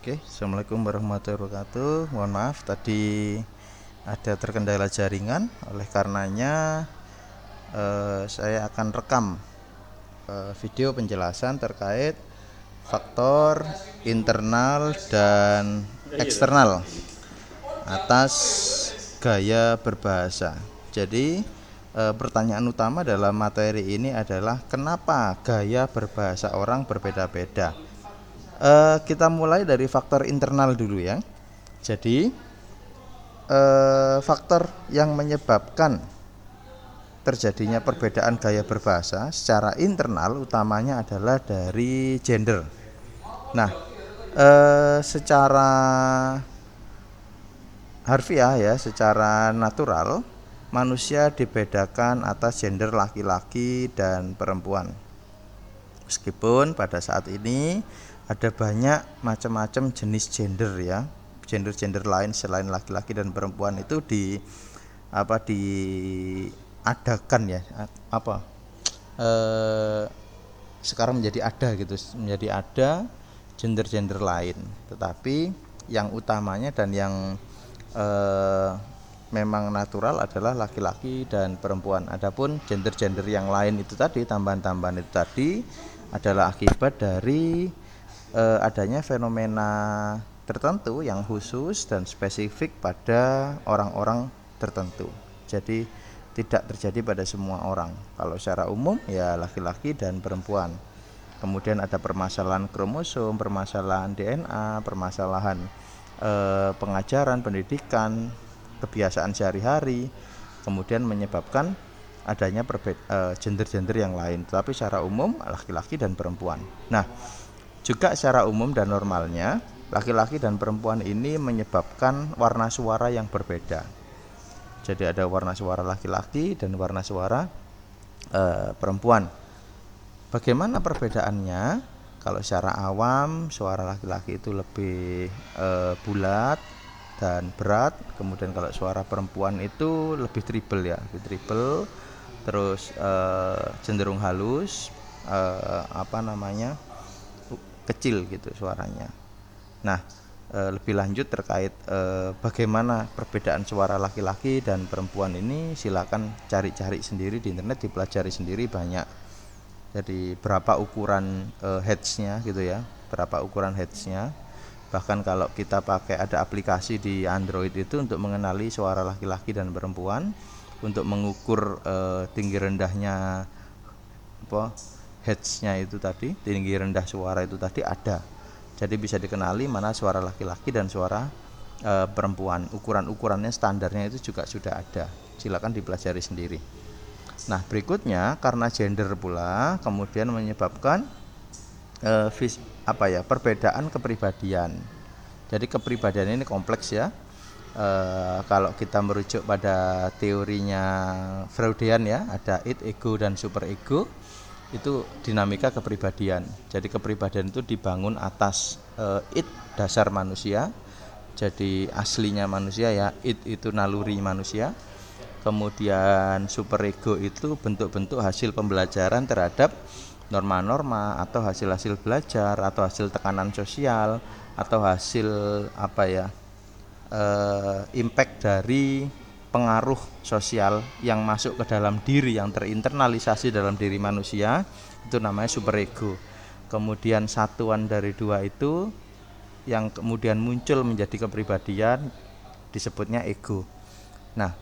Oke, Assalamualaikum warahmatullahi wabarakatuh. Mohon maaf tadi ada terkendala jaringan, oleh karenanya saya akan rekam video penjelasan terkait faktor internal dan eksternal atas gaya berbahasa. Jadi pertanyaan utama dalam materi ini adalah kenapa gaya berbahasa orang berbeda-beda. Kita mulai dari faktor internal dulu ya. Jadi faktor yang menyebabkan terjadinya perbedaan gaya berbahasa secara internal utamanya adalah dari gender. Nah, secara harfiah ya, secara natural manusia dibedakan atas gender laki-laki dan perempuan. Meskipun pada saat ini ada banyak macam-macam jenis gender ya, gender lain selain laki-laki dan perempuan itu diadakan ya, sekarang menjadi ada gender lain, tetapi yang utamanya dan yang memang natural adalah laki-laki dan perempuan. Adapun gender yang lain itu tadi, tambahan-tambahan itu tadi adalah akibat dari adanya fenomena tertentu yang khusus dan spesifik pada orang-orang tertentu. Jadi tidak terjadi pada semua orang. Kalau secara umum ya laki-laki dan perempuan. Kemudian ada permasalahan kromosom, permasalahan DNA, permasalahan pengajaran, pendidikan, kebiasaan sehari-hari, kemudian menyebabkan adanya gender yang lain. Tetapi secara umum laki-laki dan perempuan. Nah, juga secara umum dan normalnya laki-laki dan perempuan ini menyebabkan warna suara yang berbeda. Jadi ada warna suara laki-laki dan warna suara perempuan. Bagaimana perbedaannya? Kalau secara awam suara laki-laki itu lebih bulat dan berat. Kemudian kalau suara perempuan itu lebih triple ya, terus cenderung halus, kecil gitu suaranya. Nah, lebih lanjut terkait bagaimana perbedaan suara laki-laki dan perempuan ini, silakan cari-cari sendiri di internet, dipelajari sendiri banyak. Jadi berapa ukuran hertznya gitu ya, bahkan kalau kita pakai ada aplikasi di Android itu untuk mengenali suara laki-laki dan perempuan, untuk mengukur tinggi rendahnya hertznya itu tadi, tinggi rendah suara itu tadi ada. Jadi bisa dikenali mana suara laki-laki dan suara perempuan. Ukuran-ukurannya, standarnya itu juga sudah ada. Silakan dipelajari sendiri. Nah, berikutnya karena gender pula kemudian menyebabkan perbedaan kepribadian. Jadi kepribadian ini kompleks ya. Kalau kita merujuk pada teorinya Freudian ya, ada id, ego dan superego. Itu dinamika kepribadian. Jadi kepribadian itu dibangun atas id, dasar manusia. Jadi aslinya manusia ya, id itu naluri manusia. Kemudian superego itu bentuk-bentuk hasil pembelajaran terhadap norma-norma atau hasil-hasil belajar atau hasil tekanan sosial atau hasil impact dari pengaruh sosial yang masuk ke dalam diri, yang terinternalisasi dalam diri manusia, itu namanya superego. Kemudian satuan dari dua itu yang kemudian muncul menjadi kepribadian disebutnya ego. Nah,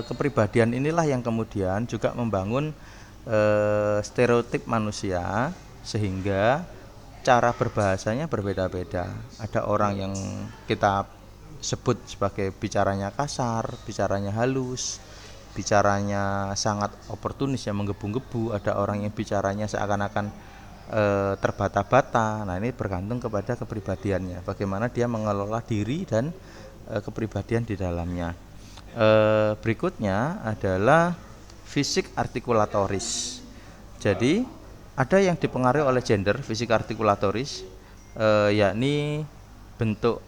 kepribadian inilah yang kemudian juga membangun stereotip manusia, sehingga cara berbahasanya berbeda-beda. Ada orang yang kita sebut sebagai bicaranya kasar, bicaranya halus, bicaranya sangat oportunis yang menggebu-gebu. Ada orang yang bicaranya seakan-akan terbata-bata. Nah, ini bergantung kepada kepribadiannya, bagaimana dia mengelola diri dan kepribadian di dalamnya. Berikutnya adalah fisik artikulatoris. Jadi ada yang dipengaruhi oleh gender, fisik artikulatoris, yakni bentuk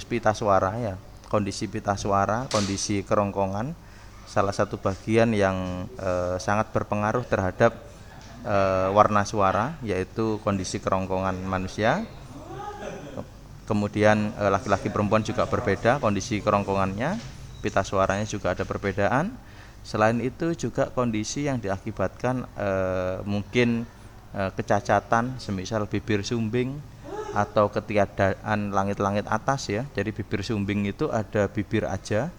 pita suara ya, kondisi pita suara, kondisi kerongkongan, salah satu bagian yang sangat berpengaruh terhadap warna suara, yaitu kondisi kerongkongan manusia. Kemudian laki-laki perempuan juga berbeda kondisi kerongkongannya, pita suaranya juga ada perbedaan. Selain itu juga kondisi yang diakibatkan mungkin kecacatan, semisal bibir sumbing atau ketiadaan langit-langit atas ya. Jadi bibir sumbing itu ada bibir aja,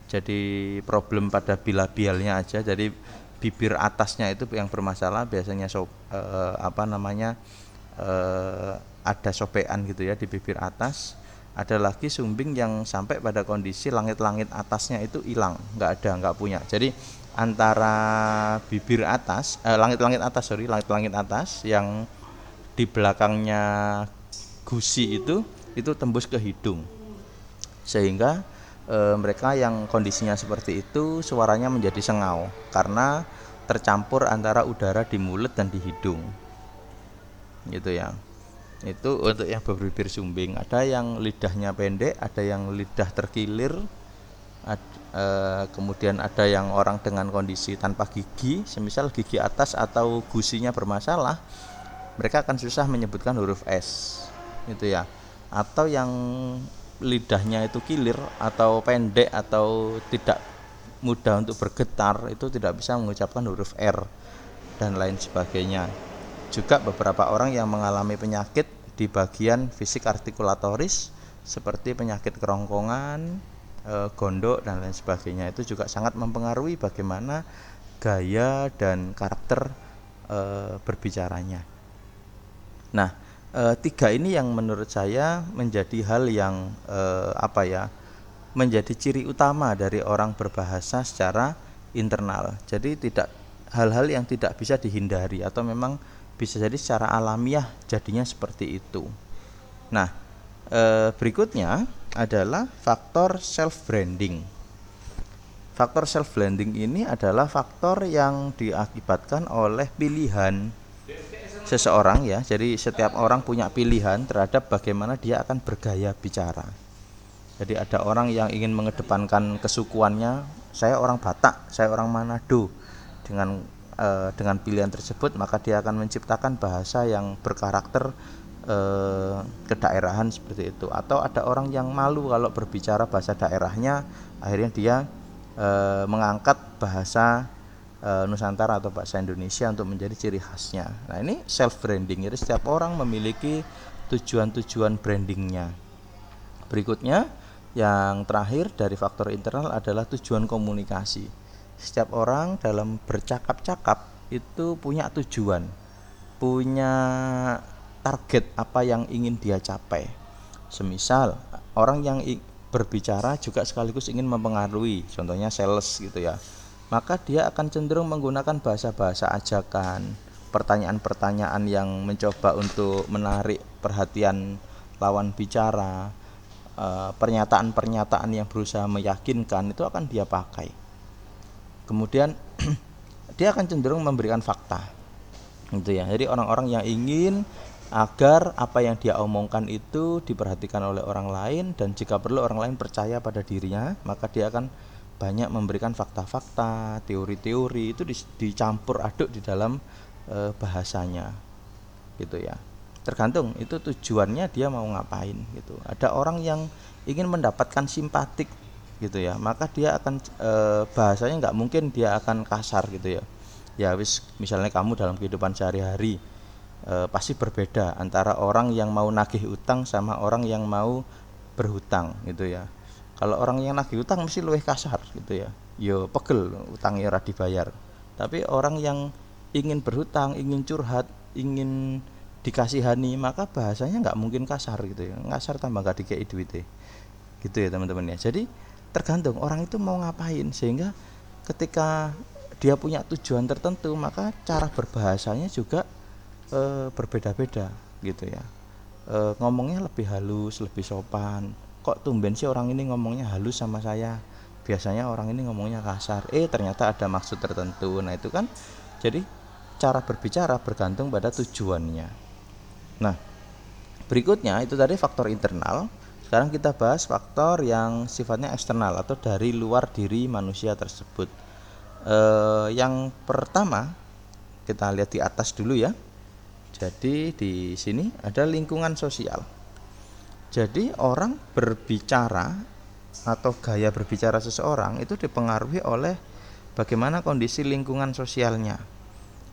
jadi problem pada bilabialnya aja. Jadi bibir atasnya itu yang bermasalah, biasanya ada sobekan gitu ya di bibir atas. Ada lagi sumbing yang sampai pada kondisi langit-langit atasnya itu hilang, nggak punya. Jadi antara bibir atas, langit-langit atas yang di belakangnya gusi itu tembus ke hidung, sehingga mereka yang kondisinya seperti itu suaranya menjadi sengau karena tercampur antara udara di mulut dan di hidung, gitu ya. Itu untuk yang berbibir sumbing. Ada yang lidahnya pendek, ada yang lidah terkilir, kemudian ada yang orang dengan kondisi tanpa gigi, semisal gigi atas atau gusinya bermasalah, mereka akan susah menyebutkan huruf S, gitu ya. Atau yang lidahnya itu kilir atau pendek atau tidak mudah untuk bergetar, itu tidak bisa mengucapkan huruf R dan lain sebagainya. Juga beberapa orang yang mengalami penyakit di bagian fisik artikulatoris seperti penyakit kerongkongan, gondok dan lain sebagainya, itu juga sangat mempengaruhi bagaimana gaya dan karakter berbicaranya. Nah, tiga ini yang menurut saya menjadi hal yang menjadi ciri utama dari orang berbahasa secara internal. Jadi tidak hal-hal yang tidak bisa dihindari atau memang bisa jadi secara alamiah jadinya seperti itu. Nah, berikutnya adalah faktor self branding. Faktor self branding ini adalah faktor yang diakibatkan oleh pilihan seseorang ya. Jadi setiap orang punya pilihan terhadap bagaimana dia akan bergaya bicara. Jadi ada orang yang ingin mengedepankan kesukuannya, saya orang Batak, saya orang Manado. Dengan pilihan tersebut maka dia akan menciptakan bahasa yang berkarakter kedaerahan seperti itu. Atau ada orang yang malu kalau berbicara bahasa daerahnya, akhirnya dia mengangkat bahasa Nusantara atau bahasa Indonesia untuk menjadi ciri khasnya. Nah, ini self branding. Jadi setiap orang memiliki tujuan-tujuan brandingnya. Berikutnya yang terakhir dari faktor internal adalah tujuan komunikasi. Setiap orang dalam bercakap-cakap itu punya tujuan, punya target apa yang ingin dia capai. Semisal orang yang berbicara juga sekaligus ingin mempengaruhi, contohnya sales gitu ya, maka dia akan cenderung menggunakan bahasa-bahasa ajakan, pertanyaan-pertanyaan yang mencoba untuk menarik perhatian lawan bicara, pernyataan-pernyataan yang berusaha meyakinkan, itu akan dia pakai. Kemudian dia akan cenderung memberikan fakta, gitu ya. Jadi orang-orang yang ingin agar apa yang dia omongkan itu diperhatikan oleh orang lain, dan jika perlu orang lain percaya pada dirinya, maka dia akan banyak memberikan fakta-fakta, teori-teori, itu dicampur aduk di dalam bahasanya, gitu ya. Tergantung itu tujuannya dia mau ngapain gitu. Ada orang yang ingin mendapatkan simpatik gitu ya, maka dia akan bahasanya nggak mungkin dia akan kasar gitu ya. Ya wis, misalnya kamu dalam kehidupan sehari-hari pasti berbeda antara orang yang mau nagih utang sama orang yang mau berhutang gitu ya. Kalau orang yang nagih utang mesti lebih kasar gitu ya, yo pegel utangnya ora dibayar. Tapi orang yang ingin berhutang, ingin curhat, ingin dikasihani, maka bahasanya nggak mungkin kasar gitu ya. Kasar tambah gak dikei duit gitu ya teman-teman ya. Jadi tergantung orang itu mau ngapain, sehingga ketika dia punya tujuan tertentu maka cara berbahasanya juga berbeda-beda gitu ya. Ngomongnya lebih halus, lebih sopan. Kok tumben sih orang ini ngomongnya halus sama saya, biasanya orang ini ngomongnya kasar, ternyata ada maksud tertentu. Nah itu kan jadi cara berbicara bergantung pada tujuannya. Nah berikutnya itu tadi faktor internal. Sekarang kita bahas faktor yang sifatnya eksternal atau dari luar diri manusia tersebut. Yang pertama kita lihat di atas dulu ya. Jadi di sini ada lingkungan sosial. Jadi orang berbicara atau gaya berbicara seseorang itu dipengaruhi oleh bagaimana kondisi lingkungan sosialnya.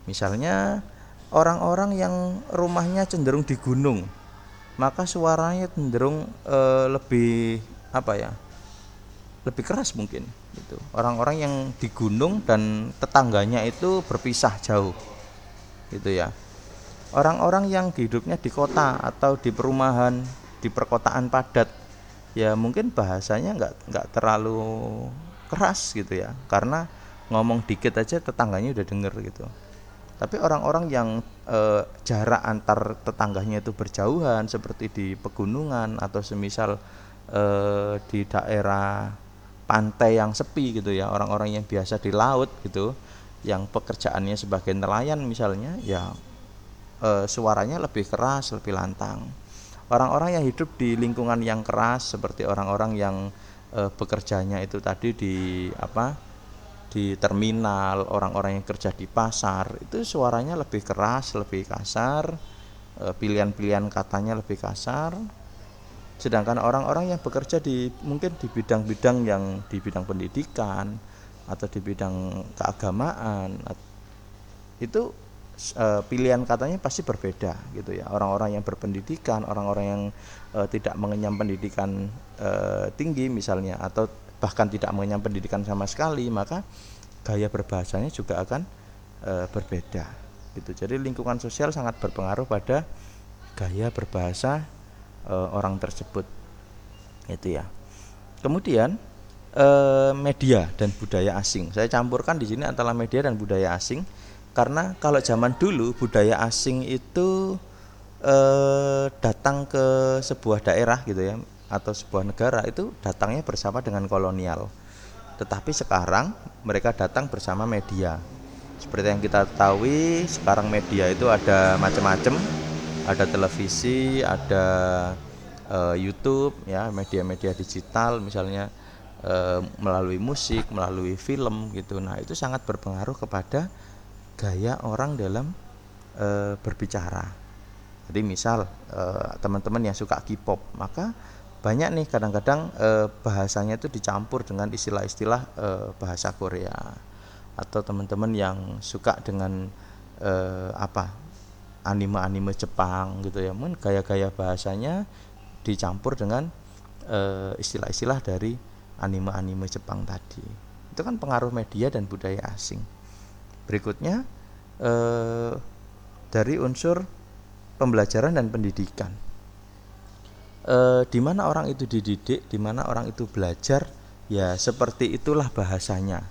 Misalnya orang-orang yang rumahnya cenderung di gunung, maka suaranya cenderung lebih apa ya? Lebih keras mungkin gitu. Orang-orang yang di gunung dan tetangganya itu berpisah jauh gitu ya. Orang-orang yang hidupnya di kota atau di perumahan, di perkotaan padat, ya mungkin bahasanya nggak terlalu keras gitu ya, karena ngomong dikit aja tetangganya udah denger gitu. Tapi orang-orang yang jarak antar tetangganya itu berjauhan, seperti di pegunungan atau semisal di daerah pantai yang sepi gitu ya, orang-orang yang biasa di laut gitu, yang pekerjaannya sebagai nelayan misalnya, ya suaranya lebih keras, lebih lantang. Orang-orang yang hidup di lingkungan yang keras seperti orang-orang yang bekerjanya itu tadi di di terminal, orang-orang yang kerja di pasar, itu suaranya lebih keras, lebih kasar, pilihan-pilihan katanya lebih kasar. Sedangkan orang-orang yang bekerja di mungkin di bidang-bidang yang di bidang pendidikan atau di bidang keagamaan, itu pilihan katanya pasti berbeda gitu ya. Orang-orang yang berpendidikan, orang-orang yang tidak mengenyam pendidikan tinggi misalnya, atau bahkan tidak mengenyam pendidikan sama sekali, maka gaya berbahasanya juga akan berbeda gitu. Jadi lingkungan sosial sangat berpengaruh pada gaya berbahasa orang tersebut itu ya. Kemudian media dan budaya asing. Saya campurkan di sini antara media dan budaya asing, karena kalau zaman dulu budaya asing itu datang ke sebuah daerah gitu ya, atau sebuah negara, itu datangnya bersama dengan kolonial. Tetapi sekarang mereka datang bersama media. Seperti yang kita ketahui, sekarang media itu ada macam-macam, ada televisi, ada YouTube ya, media-media digital misalnya, melalui musik, melalui film gitu. Nah, itu sangat berpengaruh kepada gaya orang dalam berbicara. Jadi misal teman-teman yang suka K-pop, maka banyak nih kadang-kadang bahasanya itu dicampur dengan istilah-istilah bahasa Korea. Atau teman-teman yang suka dengan anime-anime Jepang gitu ya, mungkin gaya-gaya bahasanya dicampur dengan istilah-istilah dari anime-anime Jepang tadi. Itu kan pengaruh media dan budaya asing. Berikutnya dari unsur pembelajaran dan pendidikan. Di mana orang itu dididik, di mana orang itu belajar, ya seperti itulah bahasanya,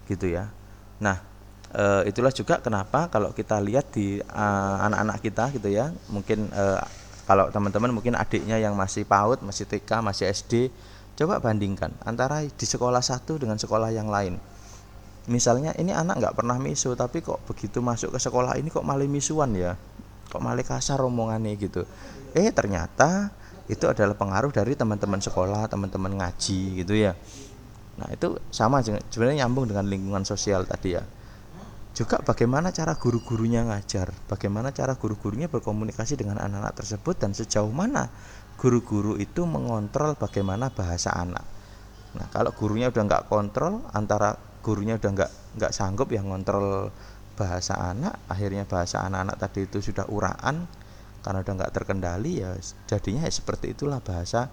gitu ya. Nah, itulah juga kenapa kalau kita lihat di anak-anak kita, gitu ya, mungkin kalau teman-teman mungkin adiknya yang masih PAUD, masih TK, masih SD, coba bandingkan antara di sekolah satu dengan sekolah yang lain. Misalnya ini anak nggak pernah misu, tapi kok begitu masuk ke sekolah ini kok malah misuan ya, kok malah kasar omongannya gitu. Ternyata itu adalah pengaruh dari teman-teman sekolah, teman-teman ngaji gitu ya. Nah, itu sama sebenarnya, nyambung dengan lingkungan sosial tadi ya. Juga bagaimana cara guru-gurunya ngajar, bagaimana cara guru-gurunya berkomunikasi dengan anak-anak tersebut, dan sejauh mana guru-guru itu mengontrol bagaimana bahasa anak. Nah, kalau gurunya udah nggak kontrol, antara gurunya udah nggak sanggup yang ngontrol bahasa anak, akhirnya bahasa anak-anak tadi itu sudah uraan karena udah nggak terkendali, ya jadinya ya seperti itulah bahasa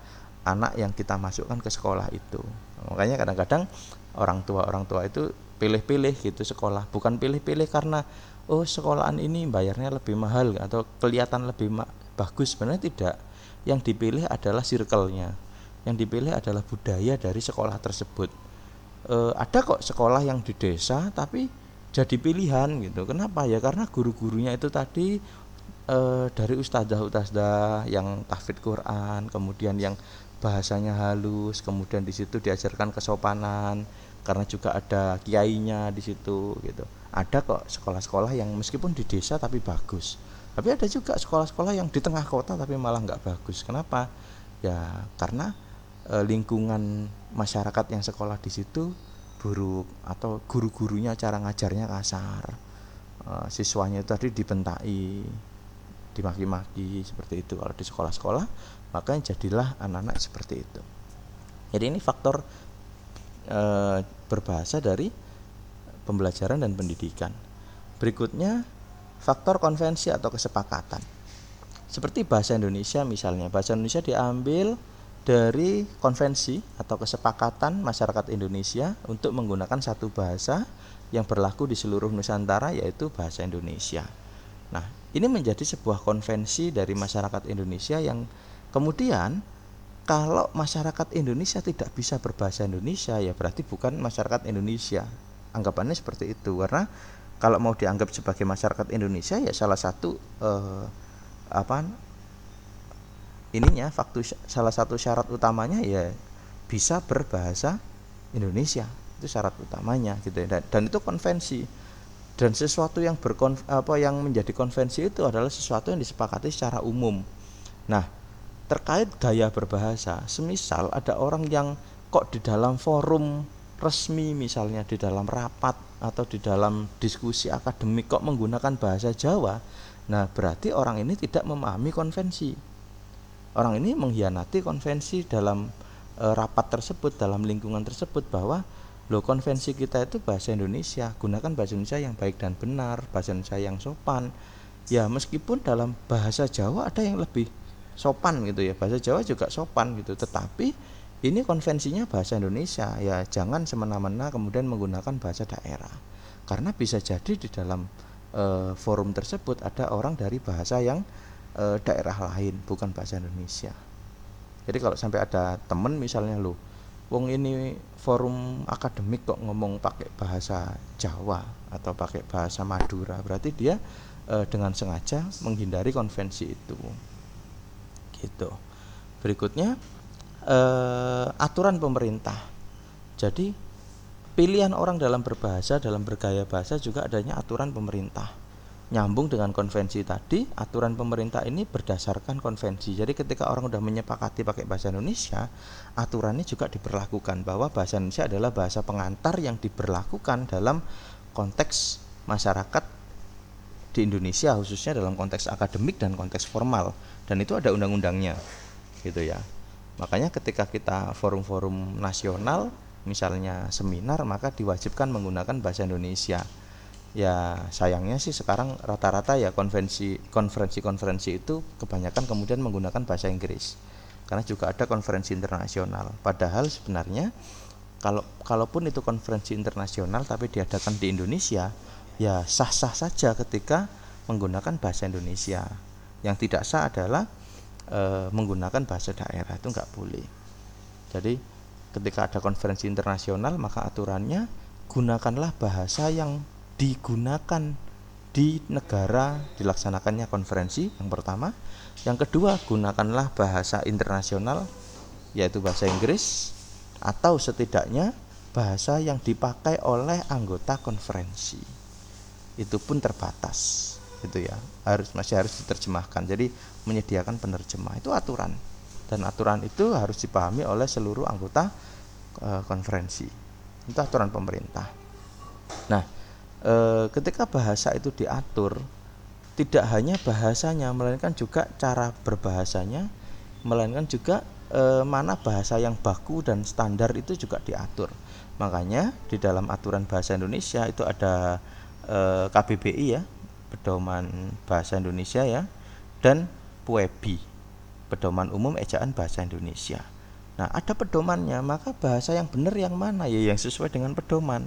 anak yang kita masukkan ke sekolah itu. Makanya kadang-kadang orang tua itu pilih-pilih gitu sekolah, bukan pilih-pilih karena sekolahan ini bayarnya lebih mahal atau kelihatan lebih bagus, sebenarnya tidak. Yang dipilih adalah circle-nya, yang dipilih adalah budaya dari sekolah tersebut. Ada kok sekolah yang di desa tapi jadi pilihan gitu. Kenapa ya? Karena guru-gurunya itu tadi dari ustadzah-ustadzah yang tahfidz Quran, kemudian yang bahasanya halus, kemudian di situ diajarkan kesopanan, karena juga ada kiainya di situ gitu. Ada kok sekolah-sekolah yang meskipun di desa tapi bagus. Tapi ada juga sekolah-sekolah yang di tengah kota tapi malah nggak bagus. Kenapa? Ya karena lingkungan masyarakat yang sekolah di situ buruk, atau guru-gurunya cara ngajarnya kasar, siswanya itu tadi dibentai, dimaki-maki seperti itu kalau di sekolah-sekolah, maka jadilah anak-anak seperti itu. Jadi ini faktor berbahasa dari pembelajaran dan pendidikan. Berikutnya faktor konvensi atau kesepakatan. Seperti bahasa Indonesia misalnya, bahasa Indonesia diambil dari konvensi atau kesepakatan masyarakat Indonesia untuk menggunakan satu bahasa yang berlaku di seluruh Nusantara, yaitu bahasa Indonesia. Nah, ini menjadi sebuah konvensi dari masyarakat Indonesia yang kemudian kalau masyarakat Indonesia tidak bisa berbahasa Indonesia, ya berarti bukan masyarakat Indonesia. Anggapannya seperti itu, karena kalau mau dianggap sebagai masyarakat Indonesia, ya salah satu salah satu syarat utamanya ya bisa berbahasa Indonesia, itu syarat utamanya gitu ya. Dan itu konvensi, dan sesuatu yang yang menjadi konvensi itu adalah sesuatu yang disepakati secara umum. Nah, terkait gaya berbahasa, semisal ada orang yang kok di dalam forum resmi, misalnya di dalam rapat atau di dalam diskusi akademik kok menggunakan bahasa Jawa, nah berarti orang ini tidak memahami konvensi. Orang ini mengkhianati konvensi dalam rapat tersebut, dalam lingkungan tersebut, bahwa konvensi kita itu bahasa Indonesia, gunakan bahasa Indonesia yang baik dan benar, bahasa Indonesia yang sopan. Ya meskipun dalam bahasa Jawa ada yang lebih sopan gitu ya, bahasa Jawa juga sopan gitu, tetapi ini konvensinya bahasa Indonesia, ya jangan semena-mena kemudian menggunakan bahasa daerah, karena bisa jadi di dalam forum tersebut ada orang dari bahasa yang daerah lain, bukan bahasa Indonesia. Jadi kalau sampai ada temen misalnya, wong ini forum akademik kok ngomong pakai bahasa Jawa atau pakai bahasa Madura, berarti dia dengan sengaja menghindari konvensi itu. Gitu. Berikutnya aturan pemerintah. Jadi pilihan orang dalam berbahasa, dalam bergaya bahasa juga adanya aturan pemerintah. Nyambung dengan konvensi tadi, aturan pemerintah ini berdasarkan konvensi. Jadi ketika orang sudah menyepakati pakai bahasa Indonesia, aturannya juga diberlakukan bahwa bahasa Indonesia adalah bahasa pengantar yang diberlakukan dalam konteks masyarakat di Indonesia, khususnya dalam konteks akademik dan konteks formal, dan itu ada undang-undangnya gitu ya. Makanya ketika kita forum-forum nasional, misalnya seminar, maka diwajibkan menggunakan bahasa Indonesia. Ya sayangnya sih sekarang rata-rata ya konferensi itu kebanyakan kemudian menggunakan bahasa Inggris, karena juga ada konferensi internasional. Padahal sebenarnya kalaupun itu konferensi internasional tapi diadakan di Indonesia, ya sah-sah saja ketika menggunakan bahasa Indonesia. Yang tidak sah adalah menggunakan bahasa daerah, itu nggak boleh. Jadi ketika ada konferensi internasional, maka aturannya gunakanlah bahasa yang digunakan di negara dilaksanakannya konferensi, yang pertama. Yang kedua, gunakanlah bahasa internasional, yaitu bahasa Inggris, atau setidaknya bahasa yang dipakai oleh anggota konferensi. Itu pun terbatas gitu ya, masih harus diterjemahkan. Jadi menyediakan penerjemah, itu aturan, dan aturan itu harus dipahami oleh seluruh anggota konferensi. Itu aturan pemerintah. Nah, ketika bahasa itu diatur, tidak hanya bahasanya, melainkan juga cara berbahasanya, melainkan juga mana bahasa yang baku dan standar itu juga diatur. Makanya di dalam aturan bahasa Indonesia itu ada KBBI ya, Pedoman Bahasa Indonesia ya, dan PUEBI, Pedoman Umum Ejaan Bahasa Indonesia. Nah, ada pedomannya, maka bahasa yang benar yang mana? Ya yang sesuai dengan pedoman.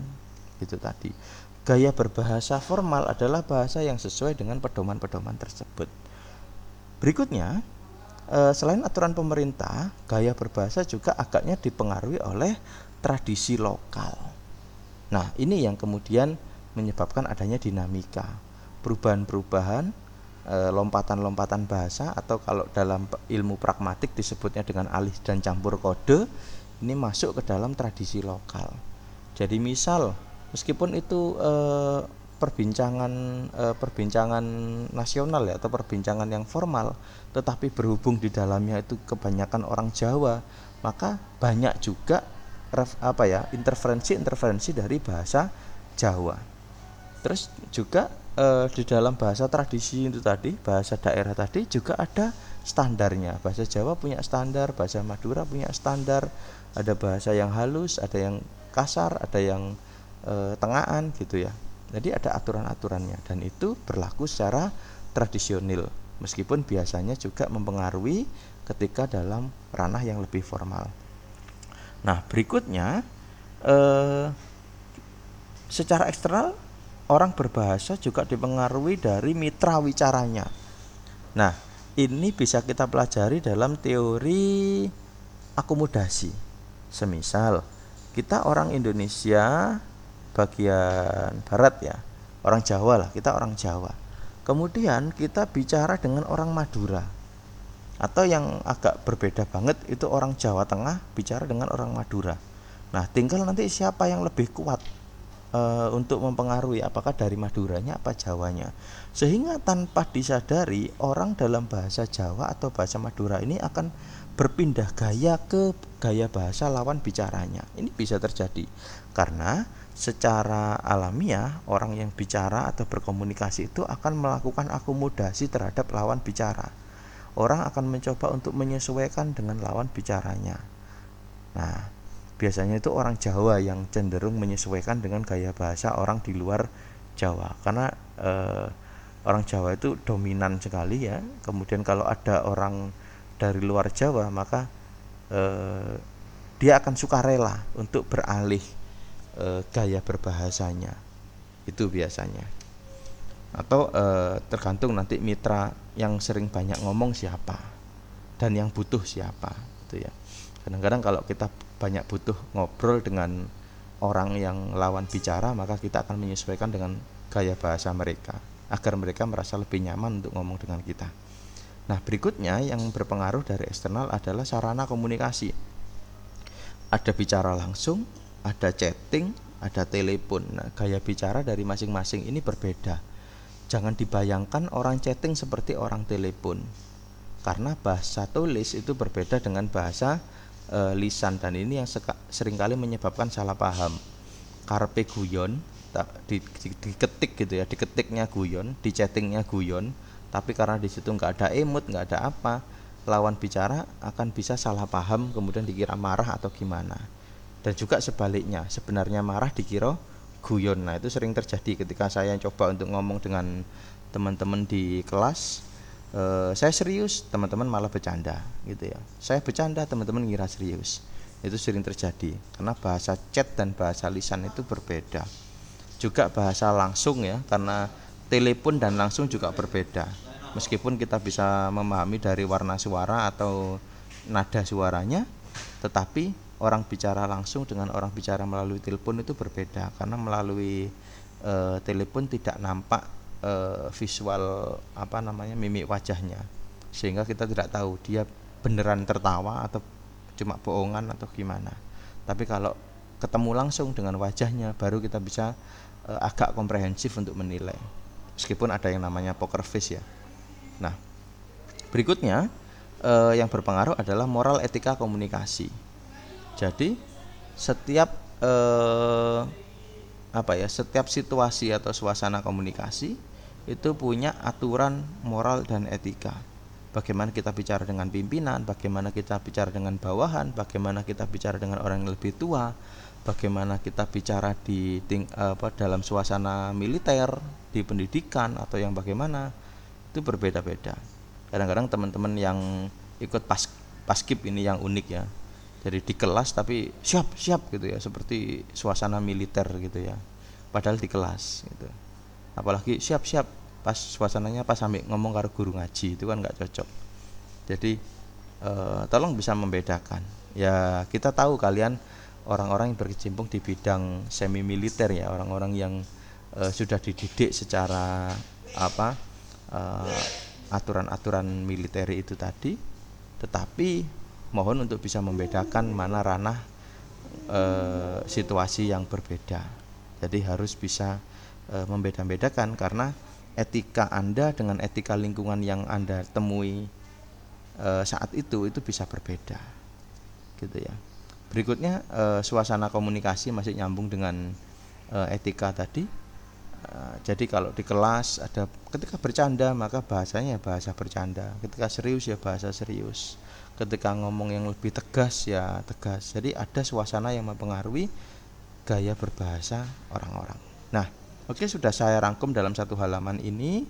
Itu tadi. Gaya berbahasa formal adalah bahasa yang sesuai dengan pedoman-pedoman tersebut. Berikutnya, selain aturan pemerintah, gaya berbahasa juga agaknya dipengaruhi oleh tradisi lokal. Nah, ini yang kemudian menyebabkan adanya dinamika, perubahan-perubahan, lompatan-lompatan bahasa, atau kalau dalam ilmu pragmatik disebutnya dengan alih dan campur kode, ini masuk ke dalam tradisi lokal. Jadi misal meskipun itu perbincangan nasional ya, atau perbincangan yang formal, tetapi berhubung di dalamnya itu kebanyakan orang Jawa, maka banyak juga interferensi dari bahasa Jawa. Terus juga di dalam bahasa tradisi itu tadi, bahasa daerah tadi juga ada standarnya. Bahasa Jawa punya standar, bahasa Madura punya standar, ada bahasa yang halus, ada yang kasar, ada yang tengahan gitu ya. Jadi ada aturan-aturannya dan itu berlaku secara tradisional, meskipun biasanya juga mempengaruhi ketika dalam ranah yang lebih formal. Nah, berikutnya secara eksternal orang berbahasa juga dipengaruhi dari mitra wicaranya. Nah, ini bisa kita pelajari dalam teori akomodasi. Semisal kita orang Indonesia bagian barat ya, orang Jawa lah, kita orang Jawa. Kemudian kita bicara dengan orang Madura, atau yang agak berbeda banget itu orang Jawa Tengah bicara dengan orang Madura. Nah, tinggal nanti siapa yang lebih kuat untuk mempengaruhi, apakah dari Maduranya apa Jawanya, sehingga tanpa disadari orang dalam bahasa Jawa atau bahasa Madura ini akan berpindah gaya ke gaya bahasa lawan bicaranya. Ini bisa terjadi karena secara alamiah orang yang bicara atau berkomunikasi itu akan melakukan akomodasi terhadap lawan bicara. Orang akan mencoba untuk menyesuaikan dengan lawan bicaranya. Nah, biasanya itu orang Jawa yang cenderung menyesuaikan dengan gaya bahasa orang di luar Jawa, karena orang Jawa itu dominan sekali ya. Kemudian kalau ada orang dari luar Jawa, maka dia akan sukarela untuk beralih gaya berbahasanya, itu biasanya. Atau tergantung nanti mitra yang sering banyak ngomong siapa dan yang butuh siapa, gitu ya. Kadang-kadang kalau kita banyak butuh ngobrol dengan orang yang lawan bicara, maka kita akan menyesuaikan dengan gaya bahasa mereka agar mereka merasa lebih nyaman untuk ngomong dengan kita. Nah, berikutnya yang berpengaruh dari eksternal adalah sarana komunikasi. Ada bicara langsung, ada chatting, ada telepon. Nah, gaya bicara dari masing-masing ini berbeda. Jangan dibayangkan orang chatting seperti orang telepon, karena bahasa tulis itu berbeda dengan bahasa lisan, dan ini yang seringkali menyebabkan salah paham. Karpe guyon, diketik gitu ya, diketiknya guyon, di chattingnya guyon, tapi karena di situ nggak ada emot, nggak ada apa, lawan bicara akan bisa salah paham, kemudian dikira marah atau gimana. Dan juga sebaliknya, sebenarnya marah dikira guyon. Nah, itu sering terjadi ketika saya coba untuk ngomong dengan teman-teman di kelas. Saya serius, teman-teman malah bercanda gitu ya. Saya bercanda, teman-teman ngira serius. Itu sering terjadi karena bahasa chat dan bahasa lisan itu berbeda. Juga bahasa langsung ya, karena telepon dan langsung juga berbeda. Meskipun kita bisa memahami dari warna suara atau nada suaranya, tetapi orang bicara langsung dengan orang bicara melalui telepon itu berbeda, karena melalui telepon tidak nampak visual mimik wajahnya, sehingga kita tidak tahu dia beneran tertawa atau cuma bohongan atau gimana. Tapi kalau ketemu langsung dengan wajahnya, baru kita bisa agak komprehensif untuk menilai, meskipun ada yang namanya poker face ya. Nah, berikutnya yang berpengaruh adalah moral etika komunikasi. Jadi setiap setiap situasi atau suasana komunikasi itu punya aturan moral dan etika. Bagaimana kita bicara dengan pimpinan, bagaimana kita bicara dengan bawahan, bagaimana kita bicara dengan orang yang lebih tua, bagaimana kita bicara dalam suasana militer, di pendidikan, atau yang bagaimana, itu berbeda-beda. Kadang-kadang teman-teman yang ikut paskib ini yang unik ya. Jadi di kelas tapi siap gitu ya, seperti suasana militer gitu ya. Padahal di kelas gitu. Apalagi siap pas suasananya pas sampai ngomong karo guru ngaji, itu kan nggak cocok. Jadi tolong bisa membedakan. Ya, kita tahu kalian orang-orang yang berkecimpung di bidang semi militer ya, orang-orang yang sudah dididik secara aturan-aturan militer itu tadi. Tetapi mohon untuk bisa membedakan mana ranah situasi yang berbeda. Jadi harus bisa membeda-bedakan, karena etika Anda dengan etika lingkungan yang Anda temui saat itu bisa berbeda, gitu ya. Berikutnya suasana komunikasi, masih nyambung dengan etika tadi, Jadi kalau di kelas ada, ketika bercanda maka bahasanya bahasa bercanda, ketika serius ya bahasa serius, ketika ngomong yang lebih tegas ya tegas. Jadi ada suasana yang mempengaruhi gaya berbahasa orang-orang. Nah, oke, sudah saya rangkum dalam satu halaman ini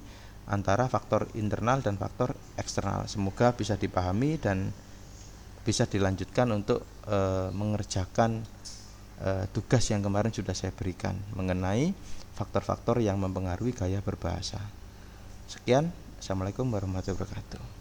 antara faktor internal dan faktor eksternal. Semoga bisa dipahami dan bisa dilanjutkan untuk mengerjakan tugas yang kemarin sudah saya berikan mengenai faktor-faktor yang mempengaruhi gaya berbahasa. Sekian, assalamualaikum warahmatullahi wabarakatuh.